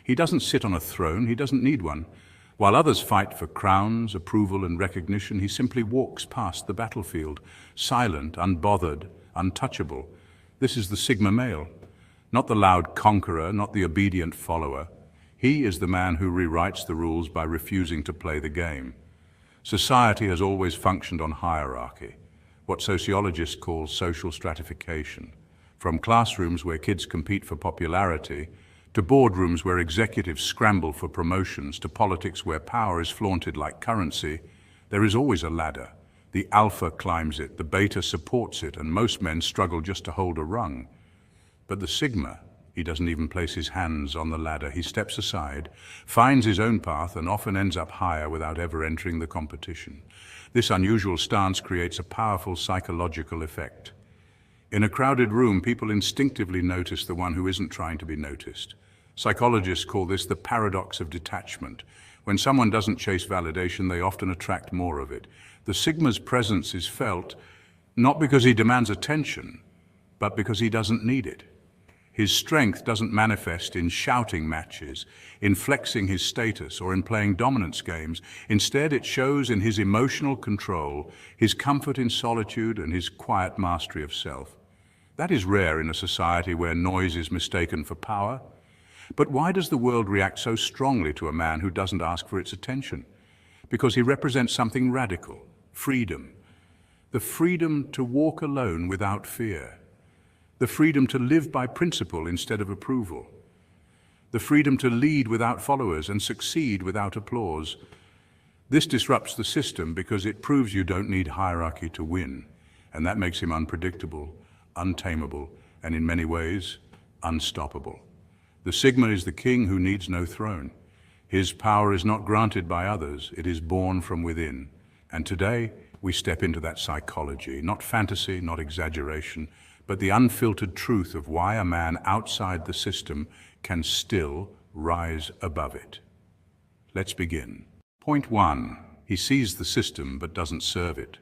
He doesn't sit on a throne, he doesn't need one. While others fight for crowns, approval and recognition, he simply walks past the battlefield, silent, unbothered, untouchable. This is the Sigma male, not the loud conqueror, not the obedient follower. He is the man who rewrites the rules by refusing to play the game. Society has always functioned on hierarchy, what sociologists call social stratification. From classrooms where kids compete for popularity, to boardrooms where executives scramble for promotions, to politics where power is flaunted like currency, there is always a ladder. The alpha climbs it, the beta supports it, and most men struggle just to hold a rung. But the Sigma, he doesn't even place his hands on the ladder. He steps aside, finds his own path, and often ends up higher without ever entering the competition. This unusual stance creates a powerful psychological effect. In a crowded room, people instinctively notice the one who isn't trying to be noticed. Psychologists call this the paradox of detachment. When someone doesn't chase validation, they often attract more of it. The Sigma's presence is felt not because he demands attention, but because he doesn't need it. His strength doesn't manifest in shouting matches, in flexing his status, or in playing dominance games. Instead, it shows in his emotional control, his comfort in solitude, and his quiet mastery of self. That is rare in a society where noise is mistaken for power. But why does the world react so strongly to a man who doesn't ask for its attention? Because he represents something radical: freedom. The freedom to walk alone without fear. The freedom to live by principle instead of approval. The freedom to lead without followers and succeed without applause. This disrupts the system because it proves you don't need hierarchy to win, and that makes him unpredictable, untamable, and in many ways, unstoppable. The Sigma is the king who needs no throne. His power is not granted by others, it is born from within. And today, we step into that psychology, not fantasy, not exaggeration, but the unfiltered truth of why a man outside the system can still rise above it. Let's begin. Point 1. He sees the system but doesn't serve it.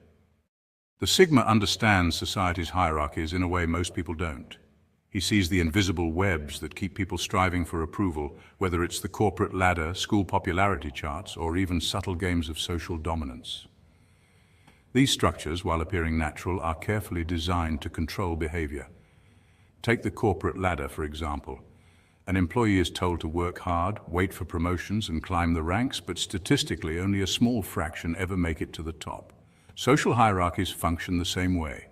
The Sigma understands society's hierarchies in a way most people don't. He sees the invisible webs that keep people striving for approval, whether it's the corporate ladder, school popularity charts, or even subtle games of social dominance. These structures, while appearing natural, are carefully designed to control behavior. Take the corporate ladder, for example. An employee is told to work hard, wait for promotions, and climb the ranks, but statistically, only a small fraction ever make it to the top. Social hierarchies function the same way.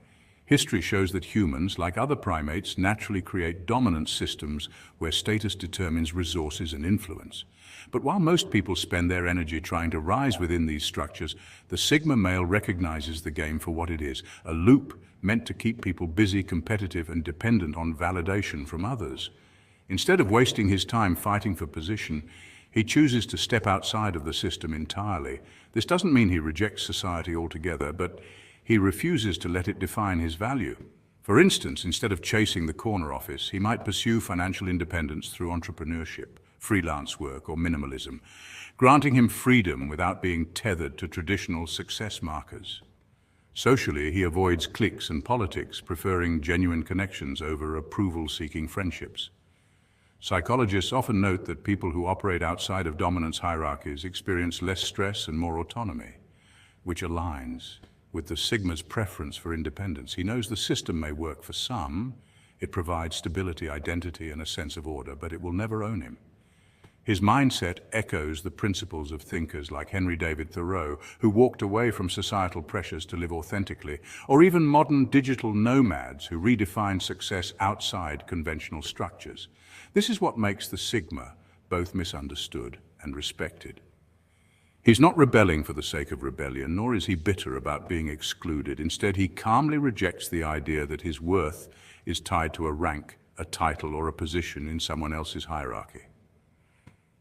History shows that humans, like other primates, naturally create dominant systems where status determines resources and influence. But while most people spend their energy trying to rise within these structures, the Sigma male recognizes the game for what it is, a loop meant to keep people busy, competitive, and dependent on validation from others. Instead of wasting his time fighting for position, he chooses to step outside of the system entirely. This doesn't mean he rejects society altogether, but he refuses to let it define his value. For instance, instead of chasing the corner office, he might pursue financial independence through entrepreneurship, freelance work, or minimalism, granting him freedom without being tethered to traditional success markers. Socially, he avoids cliques and politics, preferring genuine connections over approval-seeking friendships. Psychologists often note that people who operate outside of dominance hierarchies experience less stress and more autonomy, which aligns with the Sigma's preference for independence. He knows the system may work for some. It provides stability, identity, and a sense of order, but it will never own him. His mindset echoes the principles of thinkers like Henry David Thoreau, who walked away from societal pressures to live authentically, or even modern digital nomads who redefine success outside conventional structures. This is what makes the Sigma both misunderstood and respected. He's not rebelling for the sake of rebellion, nor is he bitter about being excluded. Instead, he calmly rejects the idea that his worth is tied to a rank, a title, or a position in someone else's hierarchy.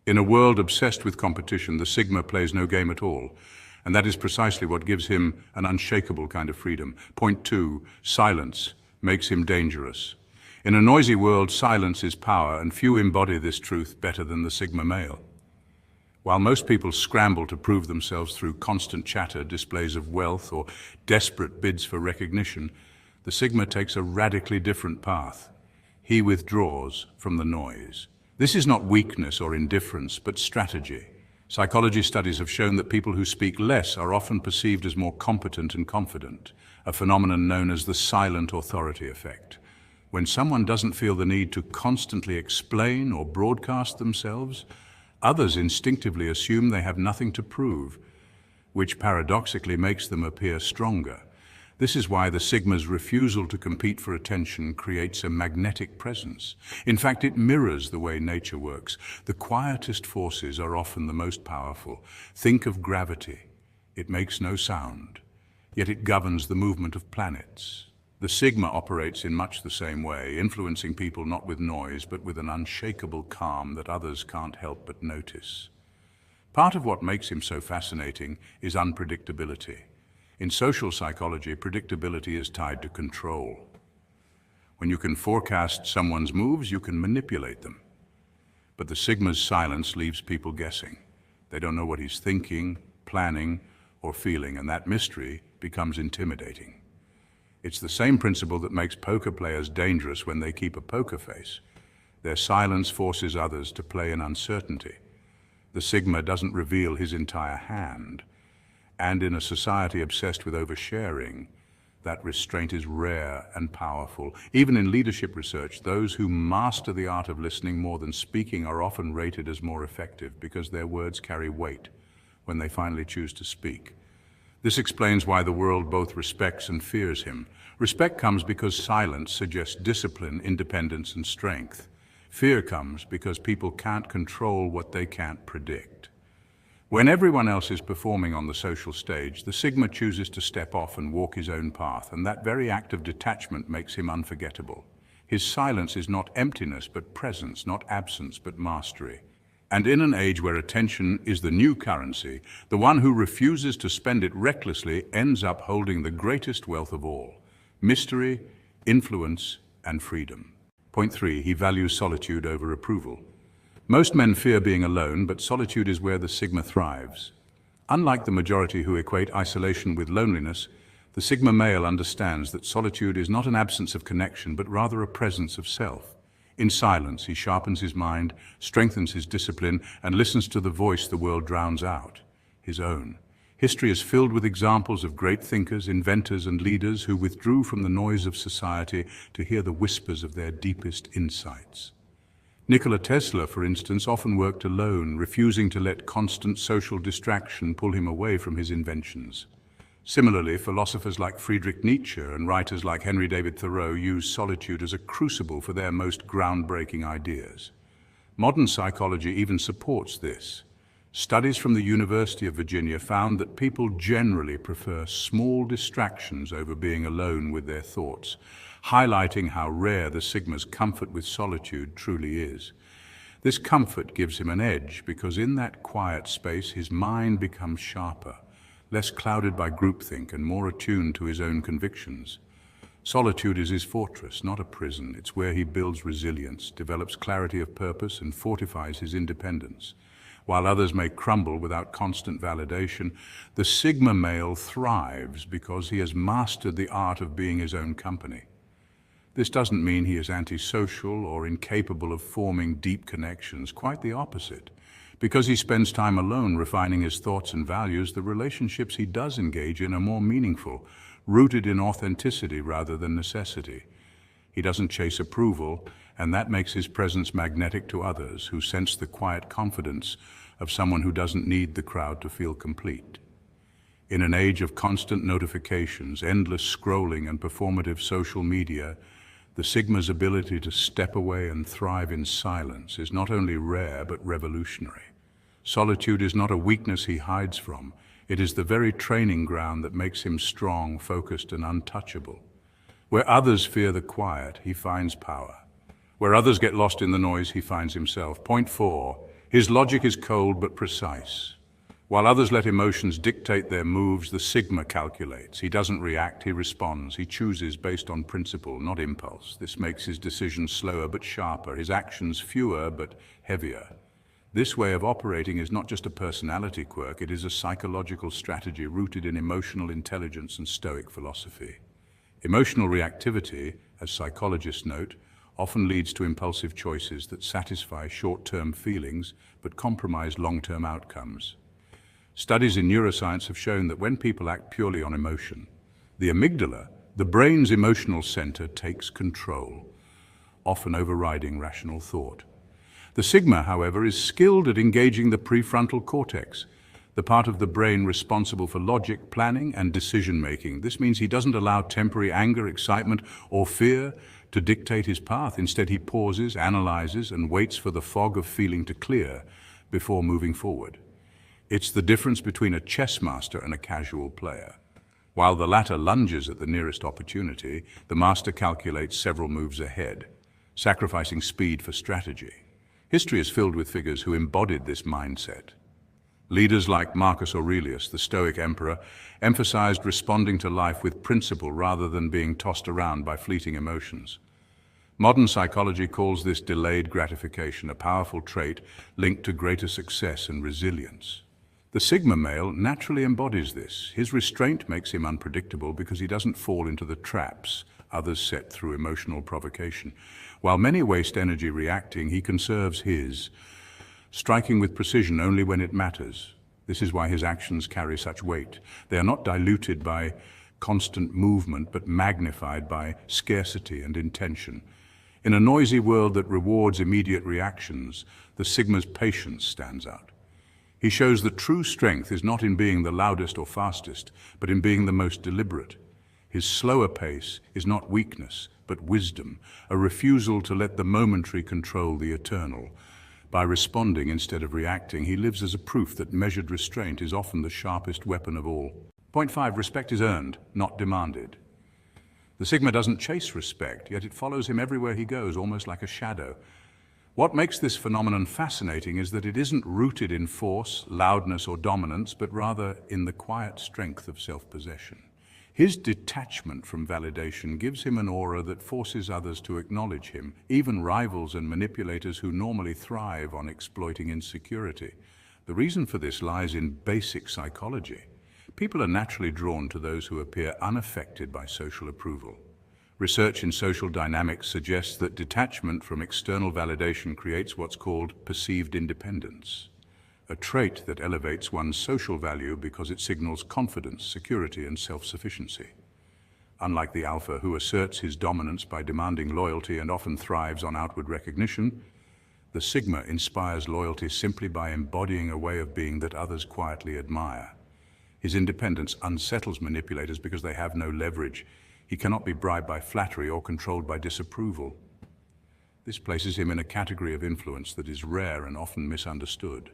In a world obsessed with competition, the Sigma plays no game at all, and that is precisely what gives him an unshakable kind of freedom. Point 2, silence makes him dangerous. In a noisy world, silence is power, and few embody this truth better than the Sigma male. While most people scramble to prove themselves through constant chatter, displays of wealth, or desperate bids for recognition, the Sigma takes a radically different path. He withdraws from the noise. This is not weakness or indifference, but strategy. Psychology studies have shown that people who speak less are often perceived as more competent and confident, a phenomenon known as the silent authority effect. When someone doesn't feel the need to constantly explain or broadcast themselves, others instinctively assume they have nothing to prove, which paradoxically makes them appear stronger. This is why the Sigma's refusal to compete for attention creates a magnetic presence. In fact, it mirrors the way nature works. The quietest forces are often the most powerful. Think of gravity. It makes no sound, yet it governs the movement of planets. The Sigma operates in much the same way, influencing people not with noise, but with an unshakable calm that others can't help but notice. Part of what makes him so fascinating is unpredictability. In social psychology, predictability is tied to control. When you can forecast someone's moves, you can manipulate them. But the Sigma's silence leaves people guessing. They don't know what he's thinking, planning, or feeling, and that mystery becomes intimidating. It's the same principle that makes poker players dangerous when they keep a poker face. Their silence forces others to play in uncertainty. The Sigma doesn't reveal his entire hand. And in a society obsessed with oversharing, that restraint is rare and powerful. Even in leadership research, those who master the art of listening more than speaking are often rated as more effective because their words carry weight when they finally choose to speak. This explains why the world both respects and fears him. Respect comes because silence suggests discipline, independence, and strength. Fear comes because people can't control what they can't predict. When everyone else is performing on the social stage, the Sigma chooses to step off and walk his own path, and that very act of detachment makes him unforgettable. His silence is not emptiness but presence, not absence but mastery. And in an age where attention is the new currency, the one who refuses to spend it recklessly ends up holding the greatest wealth of all: mystery, influence, and freedom. Point 3, he values solitude over approval. Most men fear being alone, but solitude is where the Sigma thrives. Unlike the majority who equate isolation with loneliness, the Sigma male understands that solitude is not an absence of connection, but rather a presence of self. In silence, he sharpens his mind, strengthens his discipline, and listens to the voice the world drowns out, his own. History is filled with examples of great thinkers, inventors, and leaders who withdrew from the noise of society to hear the whispers of their deepest insights. Nikola Tesla, for instance, often worked alone, refusing to let constant social distraction pull him away from his inventions. Similarly, philosophers like Friedrich Nietzsche and writers like Henry David Thoreau use solitude as a crucible for their most groundbreaking ideas. Modern psychology even supports this. Studies from the University of Virginia found that people generally prefer small distractions over being alone with their thoughts, highlighting how rare the Sigma's comfort with solitude truly is. This comfort gives him an edge because in that quiet space his mind becomes sharper, less clouded by groupthink and more attuned to his own convictions. Solitude is his fortress, not a prison. It's where he builds resilience, develops clarity of purpose, and fortifies his independence. While others may crumble without constant validation, the Sigma male thrives because he has mastered the art of being his own company. This doesn't mean he is antisocial or incapable of forming deep connections, quite the opposite. Because he spends time alone refining his thoughts and values, the relationships he does engage in are more meaningful, rooted in authenticity rather than necessity. He doesn't chase approval, and that makes his presence magnetic to others who sense the quiet confidence of someone who doesn't need the crowd to feel complete. In an age of constant notifications, endless scrolling, and performative social media, the Sigma's ability to step away and thrive in silence is not only rare but revolutionary. Solitude is not a weakness he hides from. It is the very training ground that makes him strong, focused, and untouchable. Where others fear the quiet, he finds power. Where others get lost in the noise, he finds himself. Point 4, his logic is cold but precise. While others let emotions dictate their moves, the Sigma calculates. He doesn't react, he responds. He chooses based on principle, not impulse. This makes his decisions slower but sharper, his actions fewer but heavier. This way of operating is not just a personality quirk, it is a psychological strategy rooted in emotional intelligence and Stoic philosophy. Emotional reactivity, as psychologists note, often leads to impulsive choices that satisfy short-term feelings but compromise long-term outcomes. Studies in neuroscience have shown that when people act purely on emotion, the amygdala, the brain's emotional center, takes control, often overriding rational thought. The sigma, however, is skilled at engaging the prefrontal cortex, the part of the brain responsible for logic, planning, and decision-making. This means he doesn't allow temporary anger, excitement, or fear to dictate his path. Instead, he pauses, analyzes, and waits for the fog of feeling to clear before moving forward. It's the difference between a chess master and a casual player. While the latter lunges at the nearest opportunity, the master calculates several moves ahead, sacrificing speed for strategy. History is filled with figures who embodied this mindset. Leaders like Marcus Aurelius, the Stoic emperor, emphasized responding to life with principle rather than being tossed around by fleeting emotions. Modern psychology calls this delayed gratification, a powerful trait linked to greater success and resilience. The Sigma male naturally embodies this. His restraint makes him unpredictable because he doesn't fall into the traps others set through emotional provocation. While many waste energy reacting, he conserves his, striking with precision only when it matters. This is why his actions carry such weight. They are not diluted by constant movement, but magnified by scarcity and intention. In a noisy world that rewards immediate reactions, the Sigma's patience stands out. He shows that true strength is not in being the loudest or fastest, but in being the most deliberate. His slower pace is not weakness, but wisdom, a refusal to let the momentary control the eternal. By responding instead of reacting, he lives as a proof that measured restraint is often the sharpest weapon of all. Point 5, respect is earned, not demanded. The Sigma doesn't chase respect, yet it follows him everywhere he goes, almost like a shadow. What makes this phenomenon fascinating is that it isn't rooted in force, loudness, or dominance, but rather in the quiet strength of self-possession. His detachment from validation gives him an aura that forces others to acknowledge him, even rivals and manipulators who normally thrive on exploiting insecurity. The reason for this lies in basic psychology. People are naturally drawn to those who appear unaffected by social approval. Research in social dynamics suggests that detachment from external validation creates what's called perceived independence, a trait that elevates one's social value because it signals confidence, security, and self-sufficiency. Unlike the alpha, who asserts his dominance by demanding loyalty and often thrives on outward recognition, the Sigma inspires loyalty simply by embodying a way of being that others quietly admire. His independence unsettles manipulators because they have no leverage. He cannot be bribed by flattery or controlled by disapproval. This places him in a category of influence that is rare and often misunderstood.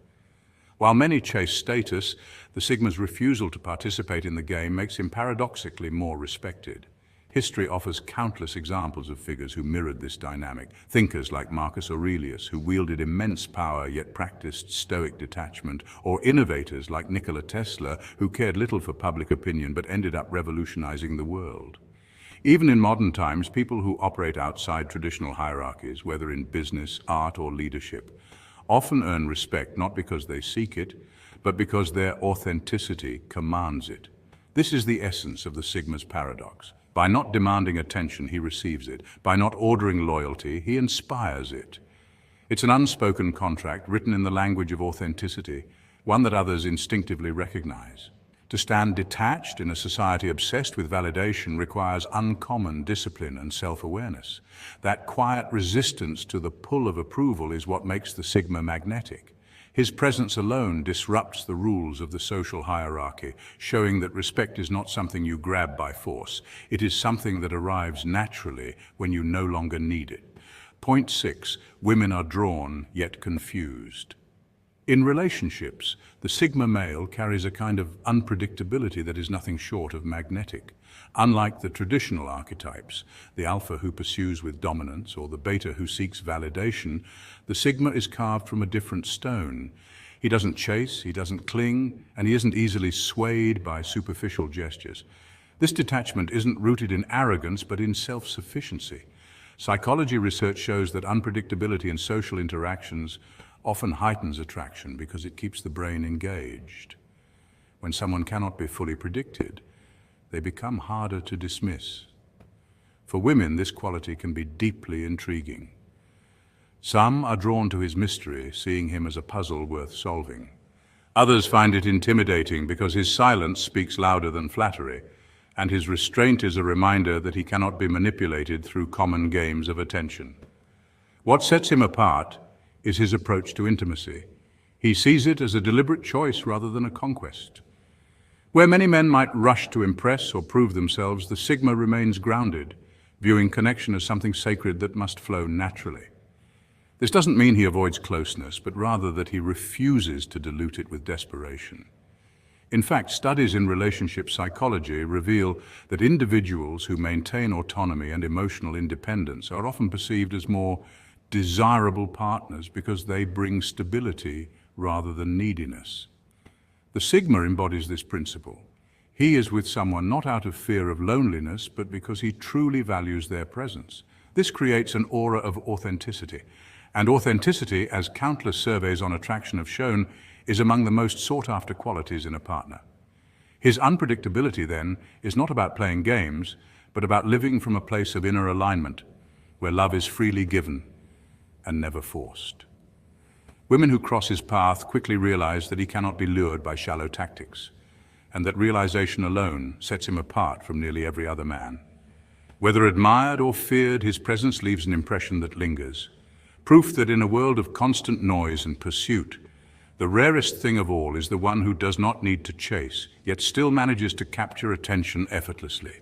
While many chase status, the Sigma's refusal to participate in the game makes him paradoxically more respected. History offers countless examples of figures who mirrored this dynamic. Thinkers like Marcus Aurelius, who wielded immense power yet practiced stoic detachment, or innovators like Nikola Tesla, who cared little for public opinion but ended up revolutionizing the world. Even in modern times, people who operate outside traditional hierarchies, whether in business, art, or leadership, often earn respect not because they seek it, but because their authenticity commands it. This is the essence of the Sigma's paradox. By not demanding attention, he receives it. By not ordering loyalty, he inspires it. It's an unspoken contract written in the language of authenticity, one that others instinctively recognize. To stand detached in a society obsessed with validation requires uncommon discipline and self-awareness. That quiet resistance to the pull of approval is what makes the Sigma magnetic. His presence alone disrupts the rules of the social hierarchy, showing that respect is not something you grab by force. It is something that arrives naturally when you no longer need it. Point 6, women are drawn yet confused. In relationships, the Sigma male carries a kind of unpredictability that is nothing short of magnetic. Unlike the traditional archetypes, the alpha who pursues with dominance or the beta who seeks validation, the Sigma is carved from a different stone. He doesn't chase, he doesn't cling, and he isn't easily swayed by superficial gestures. This detachment isn't rooted in arrogance, but in self-sufficiency. Psychology research shows that unpredictability in social interactions often heightens attraction because it keeps the brain engaged. When someone cannot be fully predicted, they become harder to dismiss. For women, this quality can be deeply intriguing. Some are drawn to his mystery, seeing him as a puzzle worth solving. Others find it intimidating because his silence speaks louder than flattery, and his restraint is a reminder that he cannot be manipulated through common games of attention. What sets him apart is his approach to intimacy. He sees it as a deliberate choice rather than a conquest. Where many men might rush to impress or prove themselves, the Sigma remains grounded, viewing connection as something sacred that must flow naturally. This doesn't mean he avoids closeness, but rather that he refuses to dilute it with desperation. In fact, studies in relationship psychology reveal that individuals who maintain autonomy and emotional independence are often perceived as more desirable partners because they bring stability rather than neediness. The Sigma embodies this principle. He is with someone not out of fear of loneliness, but because he truly values their presence. This creates an aura of authenticity. And authenticity, as countless surveys on attraction have shown, is among the most sought-after qualities in a partner. His unpredictability, then, is not about playing games, but about living from a place of inner alignment, where love is freely given and never forced. Women who cross his path quickly realize that he cannot be lured by shallow tactics, and that realization alone sets him apart from nearly every other man. Whether admired or feared, his presence leaves an impression that lingers. Proof that in a world of constant noise and pursuit, the rarest thing of all is the one who does not need to chase, yet still manages to capture attention effortlessly.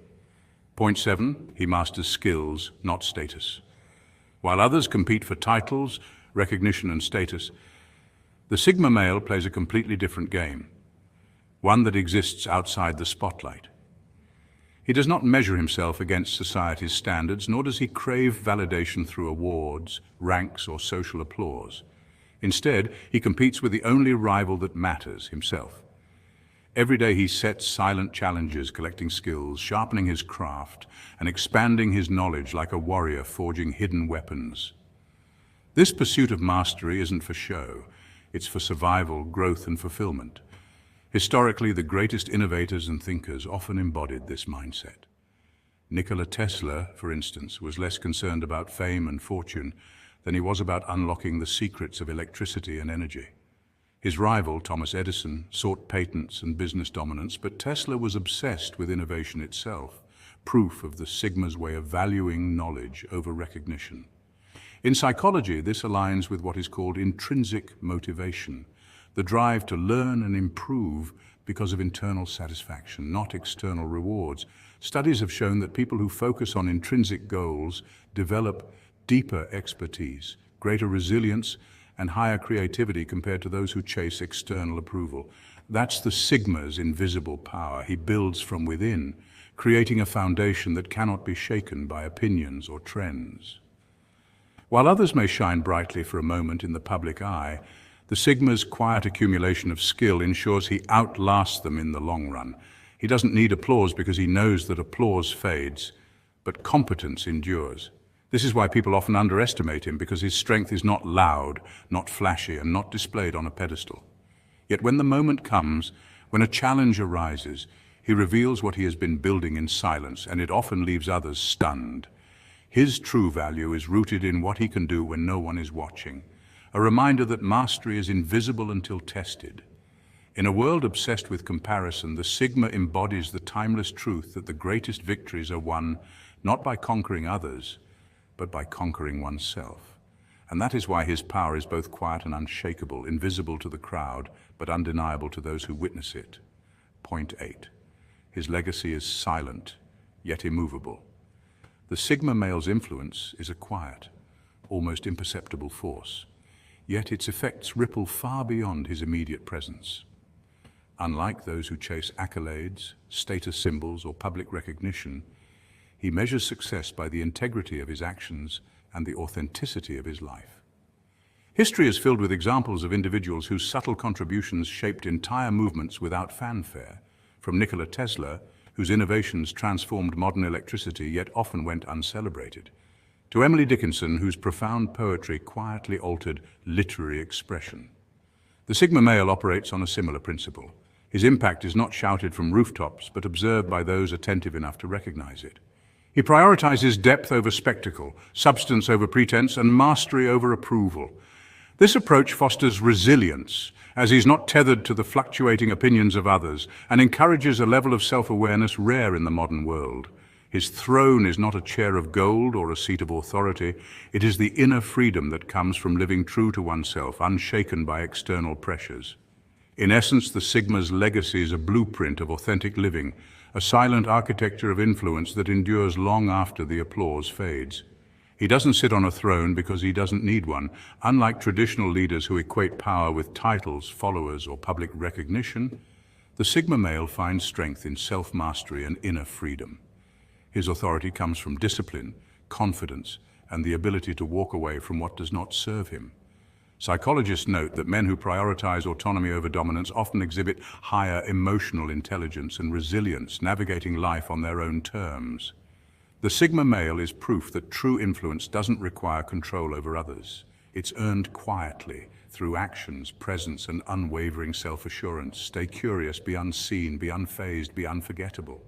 Point 7, he masters skills, not status. While others compete for titles, recognition and status, the Sigma male plays a completely different game, one that exists outside the spotlight. He does not measure himself against society's standards, nor does he crave validation through awards, ranks, or social applause. Instead, he competes with the only rival that matters, himself. Every day he sets silent challenges, collecting skills, sharpening his craft, and expanding his knowledge like a warrior forging hidden weapons. This pursuit of mastery isn't for show, it's for survival, growth, and fulfillment. Historically, the greatest innovators and thinkers often embodied this mindset. Nikola Tesla, for instance, was less concerned about fame and fortune than he was about unlocking the secrets of electricity and energy. His rival, Thomas Edison, sought patents and business dominance, but Tesla was obsessed with innovation itself, proof of the Sigma's way of valuing knowledge over recognition. In psychology, this aligns with what is called intrinsic motivation, the drive to learn and improve because of internal satisfaction, not external rewards. Studies have shown that people who focus on intrinsic goals develop deeper expertise, greater resilience, and higher creativity compared to those who chase external approval. That's the Sigma's invisible power. He builds from within, creating a foundation that cannot be shaken by opinions or trends. While others may shine brightly for a moment in the public eye, the Sigma's quiet accumulation of skill ensures he outlasts them in the long run. He doesn't need applause because he knows that applause fades, but competence endures. This is why people often underestimate him, because his strength is not loud, not flashy, and not displayed on a pedestal. Yet when the moment comes, when a challenge arises, he reveals what he has been building in silence, and it often leaves others stunned. His true value is rooted in what he can do when no one is watching, a reminder that mastery is invisible until tested. In a world obsessed with comparison, the Sigma embodies the timeless truth that the greatest victories are won not by conquering others, but by conquering oneself. And that is why his power is both quiet and unshakable, invisible to the crowd, but undeniable to those who witness it. Point 8. His legacy is silent, yet immovable. The Sigma male's influence is a quiet, almost imperceptible force, yet its effects ripple far beyond his immediate presence. Unlike those who chase accolades, status symbols, or public recognition, he measures success by the integrity of his actions and the authenticity of his life. History is filled with examples of individuals whose subtle contributions shaped entire movements without fanfare, from Nikola Tesla, whose innovations transformed modern electricity yet often went uncelebrated, to Emily Dickinson, whose profound poetry quietly altered literary expression. The Sigma male operates on a similar principle. His impact is not shouted from rooftops, but observed by those attentive enough to recognize it. He prioritizes depth over spectacle, substance over pretense, and mastery over approval. This approach fosters resilience, as he's not tethered to the fluctuating opinions of others, and encourages a level of self-awareness rare in the modern world. His throne is not a chair of gold or a seat of authority. It is the inner freedom that comes from living true to oneself, unshaken by external pressures. In essence, the Sigma's legacy is a blueprint of authentic living, a silent architecture of influence that endures long after the applause fades. He doesn't sit on a throne because he doesn't need one. Unlike traditional leaders who equate power with titles, followers, or public recognition, the Sigma male finds strength in self-mastery and inner freedom. His authority comes from discipline, confidence, and the ability to walk away from what does not serve him. Psychologists note that men who prioritize autonomy over dominance often exhibit higher emotional intelligence and resilience, navigating life on their own terms. The Sigma male is proof that true influence doesn't require control over others. It's earned quietly, through actions, presence, and unwavering self-assurance. Stay curious, be unseen, be unfazed, be unforgettable.